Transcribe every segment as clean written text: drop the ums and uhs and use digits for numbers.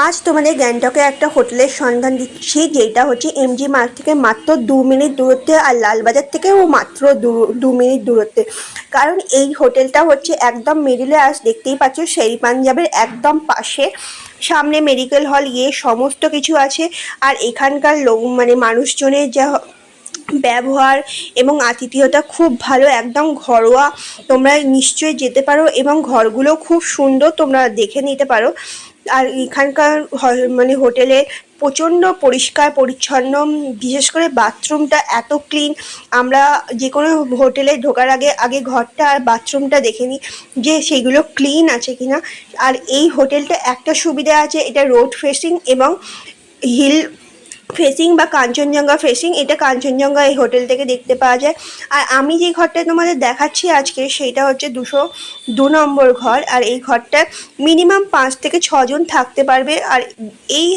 আজ তোমাদের গ্যাংটকে একটা হোটেলের সন্ধান দিচ্ছি, যেটা হচ্ছে এমজি মার্গ থেকে মাত্র 2 মিনিট দূরত্বে, আর লালবাজার থেকেও মাত্র 2 মিনিট দূরত্বে। কারণ এই হোটেলটা হচ্ছে একদম মিডিলে, আজ দেখতেই পাচ্ছ শের পাঞ্জাবের একদম পাশে। সামনে মেডিকেল হল সমস্ত কিছু আছে। আর এখানকার লোক মানুষজনের যা ব্যবহার এবং আতিথেয়তা খুব ভালো, একদম ঘরোয়া। তোমরা নিশ্চয়ই যেতে পারো এবং ঘরগুলো খুব সুন্দর, তোমরা দেখে নিতে পারো। আর এখানকার হোটেলে প্রচণ্ড পরিষ্কার পরিচ্ছন্ন, বিশেষ করে বাথরুমটা এত ক্লিন। আমরা যে কোনো হোটেলে ঢোকার আগে আগে ঘরটা আর বাথরুমটা দেখে নিই যে সেগুলো ক্লিন আছে কিনা। আর এই হোটেলটা একটা সুবিধা আছে, এটা রোড ফেসিং এবং হিল ফেসিং বা কাঞ্চনজঙ্ঘা ফেসিং। এটা কাঞ্চনজঙ্ঘা এই হোটেল থেকে দেখতে পাওয়া যায়। আর আমি যে ঘরটায় তোমাদের দেখাচ্ছি আজকে, সেটা হচ্ছে 202 নম্বর ঘর। আর এই ঘরটায় মিনিমাম 5 থেকে 6 জন থাকতে পারবে। আর এই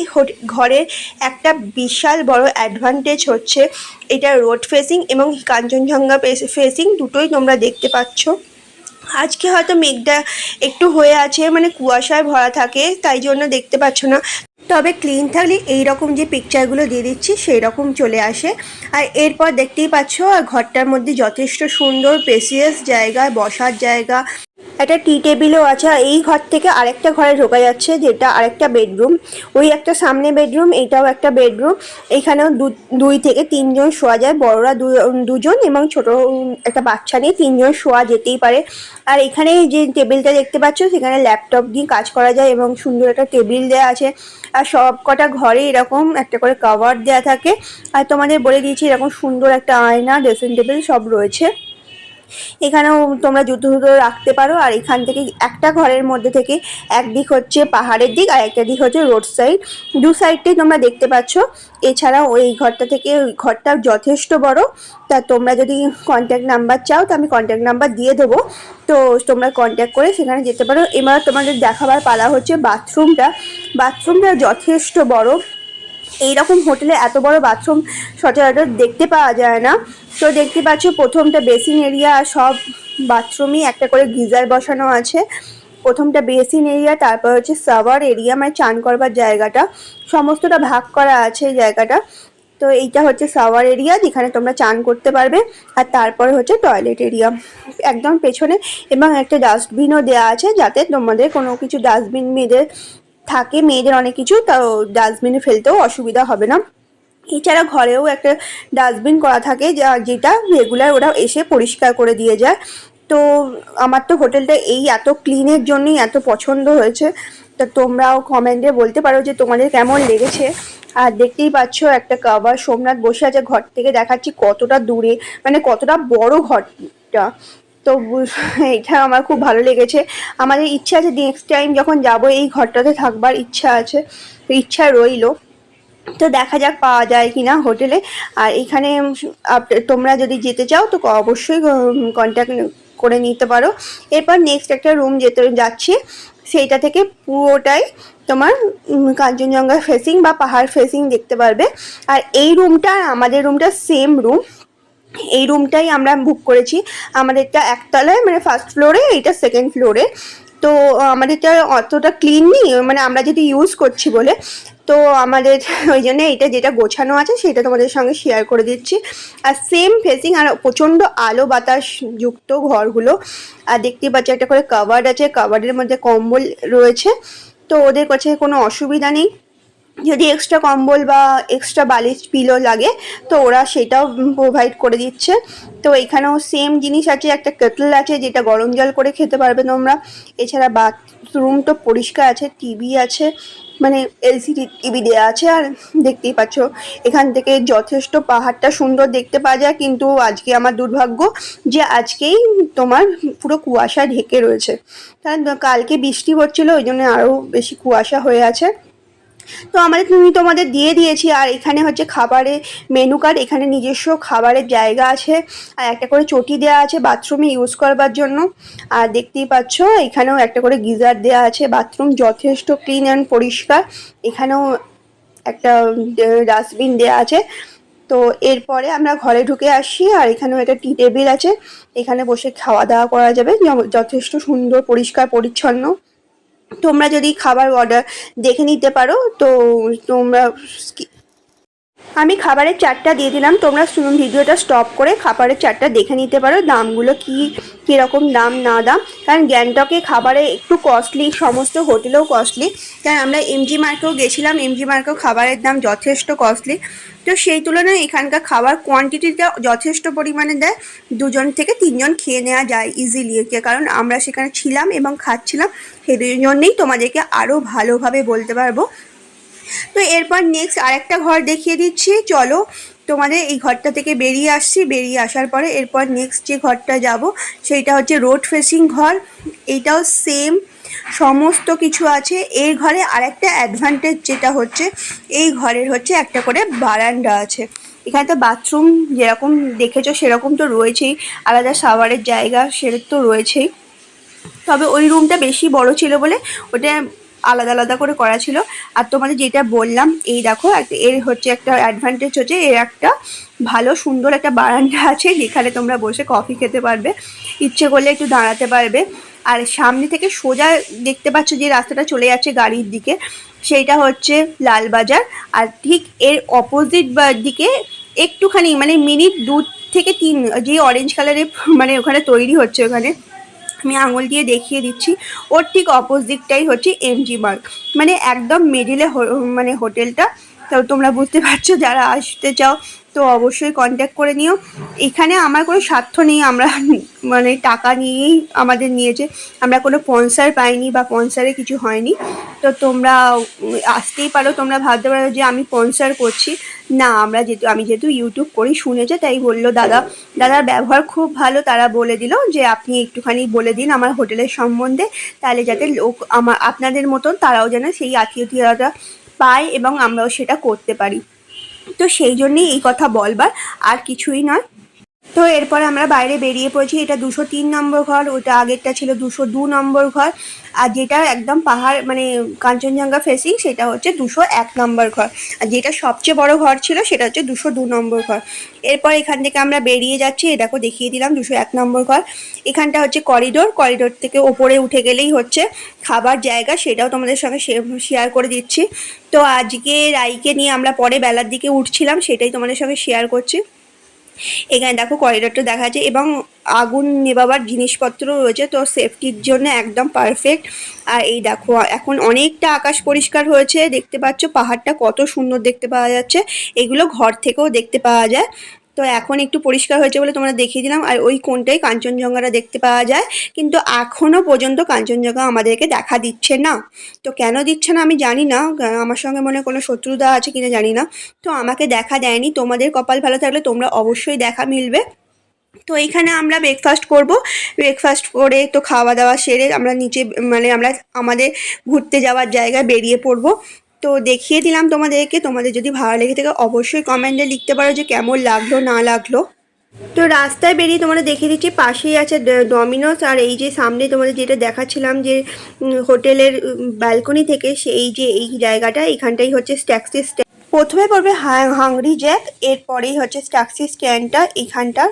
ঘরের একটা বিশাল বড় অ্যাডভান্টেজ হচ্ছে এটা রোড ফেসিং এবং কাঞ্চনজঙ্ঘা ফেসিং দুটোই তোমরা দেখতে পাচ্ছ। আজকে হয়তো মেঘটা একটু হয়ে আছে, কুয়াশায় ভরা থাকে, তাই জন্য দেখতে পাচ্ছ না। তবে ক্লিন থাকলে এইরকম যে পিকচারগুলো দিয়ে দিচ্ছি সেই রকম চলে আসে। আর এরপর দেখতেই পাচ্ছ ঘরটার মধ্যে যথেষ্ট সুন্দর স্পেসিয়াস জায়গা, বসার জায়গা, একটা টি টেবিলও আছে। আর এই ঘর থেকে আরেকটা ঘরে ঢোকা যাচ্ছে, যেটা আরেকটা বেডরুম। ওই একটা সামনে বেডরুম, এইটাও একটা বেডরুম। এখানেও 2 থেকে 3 জন শোয়া যায়, বড়রা 2 জন এবং ছোট একটা বাচ্চা নিয়ে 3 জন শোয়া যেতেই পারে। আর এখানে যে টেবিলটা দেখতে পাচ্ছ, সেখানে ল্যাপটপ দিয়ে কাজ করা যায় এবং সুন্দর একটা টেবিল দেওয়া আছে। আর সব কটা ঘরে এরকম একটা করে কভার দেওয়া থাকে। আর তোমাদের বলে দিয়েছি এরকম সুন্দর একটা আয়না, ড্রেসিং টেবিল সব রয়েছে। এখানেও তোমরা জুতো রাখতে পারো। আর এখান থেকে একটা ঘরের মধ্যে থেকে একদিক হচ্ছে পাহাড়ের দিক আর একটা দিক হচ্ছে রোড সাইড, দু সাইডটাই তোমরা দেখতে পাচ্ছ। এছাড়াও ওই ঘরটা থেকে ওই ঘরটা যথেষ্ট বড়। তা তোমরা যদি কন্ট্যাক্ট নাম্বার চাও তো আমি কন্ট্যাক্ট নাম্বার দিয়ে দেবো, তো তোমরা কন্ট্যাক্ট করে সেখানে যেতে পারো। এবার তোমাদের দেখাবার পালা হচ্ছে বাথরুমটা যথেষ্ট বড়। এইরকম হোটেলে এত বড় বাথরুম সচরাচর দেখতে পাওয়া যায় না। তো দেখতে পাচ্ছ প্রথমটা বেসিন এরিয়া, সব বাথরুমই একটা করে গিজার বসানো আছে। প্রথমটা বেসিন এরিয়া, তারপর হচ্ছে শাওয়ার এরিয়া, চান করবার জায়গাটা সমস্তটা ভাগ করা আছে এই জায়গাটা। তো এইটা হচ্ছে শাওয়ার এরিয়া, যেখানে তোমরা চান করতে পারবে। আর তারপরে হচ্ছে টয়লেট এরিয়া একদম পেছনে, এবং একটা ডাস্টবিনও দেওয়া আছে, যাতে তোমাদের কোনো কিছু ডাস্টবিন মেয়েদের অনেক কিছু, তাও ডাস্টবিনে ফেলতেও অসুবিধা হবে না। এছাড়া ঘরেও একটা ডাস্টবিন করা থাকে, যেটা রেগুলার ওরা এসে পরিষ্কার করে দিয়ে যায়। তো আমার তো হোটেলটা এই এত ক্লিনের জন্যই এত পছন্দ হয়েছে। তা তোমরাও কমেন্টে বলতে পারো যে তোমাদের কেমন লেগেছে। আর দেখতেই পাচ্ছ একটা কভার সোমনাথ বসে আছে, ঘর থেকে দেখাচ্ছি কতটা দূরে, কতটা বড় ঘরটা। তো এটা আমার খুব ভালো লেগেছে। আমাদের ইচ্ছা আছে নেক্সট টাইম যখন যাব এই ঘরটাতে থাকবার ইচ্ছা রইলো। তো দেখা যাক পাওয়া যায় কিনা হোটেলে। আর এখানে তোমরা যদি যেতে চাও তো অবশ্যই কন্ট্যাক্ট করে নিতে পারো। এরপর নেক্সট একটা রুম যাচ্ছি, সেইটা থেকে পুরোটাই তোমার কাঞ্চনজঙ্ঘা ফেসিং বা পাহাড় ফেসিং দেখতে পারবে। আর এই রুমটা আমাদের রুমটা সেম রুম, এই রুমটাই আমরা বুক করেছি। আমাদেরটা একতলায়, ফার্স্ট ফ্লোরে, এইটা সেকেন্ড ফ্লোরে। তো আমাদেরটা অতটা ক্লিন নেই, আমরা যদি ইউজ করছি বলে। তো আমাদের ওই জন্য এটা যেটা গোছানো আছে সেটা তোমাদের সঙ্গে শেয়ার করে দিচ্ছি। আর সেম ফেসিং, আর প্রচণ্ড আলো বাতাস যুক্ত ঘরগুলো। আর দেখতেই পাচ্ছি একটা করে কাভার্ড আছে, কাভার্ডের মধ্যে কম্বল রয়েছে। তো ওদের কাছে কোনো অসুবিধা নেই, যদি এক্সট্রা কম্বল বা এক্সট্রা বালিশ পিলো লাগে তো ওরা সেটাও প্রোভাইড করে দিচ্ছে। তো এখানেও সেম জিনিস আছে, একটা কেটল আছে যেটা গরম জল করে খেতে পারবে তোমরা। এছাড়া বাথরুম তো পরিষ্কার আছে, টিভি আছে, এলসিডি টিভি দেওয়া আছে। আর দেখতেই পাচ্ছ এখান থেকে যথেষ্ট পাহাড়টা সুন্দর দেখতে পাওয়া যায়। কিন্তু আজকে আমার দুর্ভাগ্য যে আজকেই তোমার পুরো কুয়াশা ঢেকে রয়েছে, কারণ কালকে বৃষ্টি হচ্ছিলো, ওই জন্য আরও বেশি কুয়াশা হয়ে আছে। তো তোমাদের দিয়ে দিয়েছি। আর এখানে হচ্ছে খাবারের মেনু কার্ড, এখানে নিজস্ব খাবারের জায়গা আছে, আর একটা করে চটি দেওয়া আছে বাথরুমে ইউজ করবার জন্য। আর দেখতেই পাচ্ছ এখানেও একটা করে গিজার দেওয়া আছে। বাথরুম যথেষ্ট ক্লিন অ্যান্ড পরিষ্কার। এখানেও একটা ডাস্টবিন দেওয়া আছে। তো এরপরে আমরা ঘরে ঢুকে আসি, আর এখানেও একটা টি টেবিল আছে, এখানে বসে খাওয়া দাওয়া করা যাবে, যথেষ্ট সুন্দর পরিষ্কার পরিচ্ছন্ন। তোমরা যদি খাবার অর্ডার দেখে নিতে পারো তো তোমরা আমি খাবারের চার্টটা দিয়ে দিলাম, তোমরা ভিডিওটা স্টপ করে খাবারের চার্টটা দেখে নিতে পারো দামগুলো কীরকম দাম না দাম। কারণ গ্যাংটকে খাবারে একটু কস্টলি, সমস্ত হোটেলেও কস্টলি। কারণ আমরা এমজি মার্কেও গেছিলাম, এমজি মার্কেও খাবারের দাম যথেষ্ট কস্টলি। তো সেই তুলনায় এখানকার খাবার কোয়ান্টিটিটা যথেষ্ট পরিমাণে দেয়, 2 জন থেকে 3 জন খেয়ে নেওয়া যায় ইজিলি। কারণ আমরা সেখানে ছিলাম এবং খাচ্ছিলাম, সেই জন্যেই তোমাদেরকে আরও ভালোভাবে বলতে পারবো। তো এরপর নেক্সট আরেকটা ঘর দেখিয়ে দিচ্ছি, চলো তোমাদের এই ঘরটা থেকে বেরিয়ে আসছি। বেরিয়ে আসার পরে এরপর নেক্সট যে ঘরটা যাব সেইটা হচ্ছে রোড ফেসিং ঘর। এইটাও সেম সমস্ত কিছু আছে। এই ঘরে আরেকটা অ্যাডভান্টেজ যেটা হচ্ছে, এই ঘরের হচ্ছে একটা করে বারান্দা আছে। এখানে তো বাথরুম যেরকম দেখেছো সেরকম তো রয়েছেই, আলাদা শাওয়ারের জায়গা সেটা তো রয়েছেই। তবে ওই রুমটা বেশি বড় ছিল বলে ওটা আলাদা আলাদা করে করা ছিল। আর তোমাদের যেটা বললাম, এই দেখো এর হচ্ছে একটা অ্যাডভান্টেজ হচ্ছে এর একটা ভালো সুন্দর একটা বারান্দা আছে, যেখানে তোমরা বসে কফি খেতে পারবে, ইচ্ছে করলে একটু দাঁড়াতে পারবে। আর সামনে থেকে সোজা দেখতে পাচ্ছ যে রাস্তাটা চলে যাচ্ছে গাড়ির দিকে, সেইটা হচ্ছে লালবাজার। আর ঠিক এর অপোজিট দিকে একটুখানি মানে মিনিট 2 থেকে 3 যে অরেঞ্জ কালারের মানে ওখানে তৈরি হচ্ছে, ওখানে আমি আঙুল দিয়ে দেখিয়ে দিচ্ছি, ওর ঠিক অপোজিটটাই হচ্ছে এমজি মার্ক, মানে একদম মিডিলে মানে হোটেলটা। তো তোমরা বুঝতে পারছো, যারা আসতে চাও তো অবশ্যই কন্ট্যাক্ট করে নিও। এখানে আমার কোনো স্বার্থ নেই, আমরা মানে টাকা নিয়েই আমাদের নিয়েছে, আমরা কোনো স্পন্সার পাইনি বা স্পন্সারে কিছু হয়নি। তো তোমরা আসতেই পারো, তোমরা ভাবতে পারো যে আমি স্পন্সার করছি, না আমরা আমি যেহেতু ইউটিউব করি শুনেছে তাই বললো। দাদার ব্যবহার খুব ভালো, তারা বলে দিল যে আপনি একটুখানি বলে দিন আমার হোটেলের সম্বন্ধে, তাহলে যাতে লোক আপনাদের মতন তারাও যেন সেই আত্মীয়তা পায় এবং আমরাও সেটা করতে পারি। তো সেই জন্যেই এই কথা বলবার, আর কিছুই নয়। তো এরপর আমরা বাইরে বেরিয়ে পড়েছি। এটা 203 নম্বর ঘর, ওটা আগেরটা ছিল 202 নম্বর ঘর। আর যেটা একদম পাহাড় মানে কাঞ্চনজঙ্ঘা ফেসিং সেটা হচ্ছে 201 নম্বর ঘর। আর যেটা সবচেয়ে বড় ঘর ছিল সেটা হচ্ছে 202 নম্বর ঘর। এরপর এখান থেকে আমরা বেরিয়ে যাচ্ছি, এ দেখো দেখিয়ে দিলাম 201 নম্বর ঘর। এখানটা হচ্ছে করিডোর, করিডোর থেকে ওপরে উঠে গেলেই হচ্ছে খাবার জায়গা, সেটাও তোমাদের সঙ্গে শেয়ার করে দিচ্ছি। তো আজকে রাইকে নিয়ে আমরা পরে বেলার দিকে উঠছিলাম, সেটাই তোমাদের সঙ্গে শেয়ার করছি। এখানে দেখো করিডোরটা দেখা যাচ্ছে এবং আগুন নেভাবার জিনিসপত্র রয়েছে, তো সেফটির জন্য একদম পারফেক্ট। আর এই দেখো এখন অনেকটা আকাশ পরিষ্কার হয়েছে, দেখতে পাচ্ছ পাহাড়টা কত সুন্দর দেখতে পাওয়া যাচ্ছে, এগুলো ঘর থেকেও দেখতে পাওয়া যায়। তো এখন একটু পরিষ্কার হয়েছে বলে তোমরা দেখিয়ে দিলাম। আর ওই কোনটাই কাঞ্চনজঙ্ঘাটা দেখতে পাওয়া যায়, কিন্তু এখনও পর্যন্ত কাঞ্চনজঙ্ঘা আমাদেরকে দেখা দিচ্ছে না। তো কেন দিচ্ছে না আমি জানি না, আমার সঙ্গে মনে কোনো শত্রুতা আছে কিনা জানি না, তো আমাকে দেখা দেয়নি। তোমাদের কপাল ভালো থাকলে তোমরা অবশ্যই দেখা মিলবে। তো এইখানে আমরা ব্রেকফাস্ট করব, ব্রেকফাস্ট করে তো খাওয়া দাওয়া সেরে আমরা নিচে মানে আমরা আমাদের ঘুরতে যাওয়ার জায়গায় বেরিয়ে পড়ব। তো দেখিয়ে দিলাম তোমাদেরকে, তোমাদের যদি ভালো লেগে থাকে অবশ্যই কমেন্টে লিখতে পারো যে কেমন লাগলো না লাগলো। তো রাস্তায় বেরিয়ে তোমাদের দেখিয়ে দিচ্ছি, পাশেই আছে ডমিনোস। আর এই যে সামনে তোমাদের যেটা দেখাচ্ছিলাম যে হোটেলের ব্যালকনি থেকে, সেই যে এই জায়গাটা, এখানটাই হচ্ছে ট্যাক্সি স্ট্যান্ড। প্রথমে পড়বে হাংরি জ্যাক, এরপরেই হচ্ছে ট্যাক্সি স্ট্যান্ডটা এখানটা।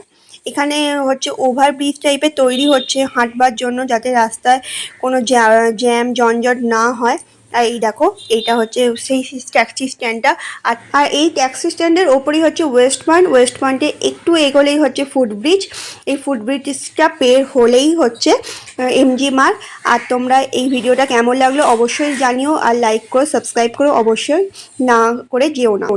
এখানে হচ্ছে ওভারব্রিজ টাইপের তৈরি হচ্ছে হাঁটবার জন্য, যাতে রাস্তায় কোনো জ্যাম জঞ্জট না হয়। আর এই দেখো এইটা হচ্ছে সেই ট্যাক্সি স্ট্যান্ডটা। আর এই ট্যাক্সি স্ট্যান্ডের ওপরেই হচ্ছে ওয়েস্ট পয়েন্ট, ওয়েস্ট পয়েন্টে একটু এগোলেই হচ্ছে ফুটব্রিজ। এই ফুটব্রিজটা পের হলেই হচ্ছে এমজি মার্ক। আর তোমরা এই ভিডিওটা কেমন লাগলো অবশ্যই জানিও, আর লাইক করো, সাবস্ক্রাইব করো, অবশ্যই না করে যেও না।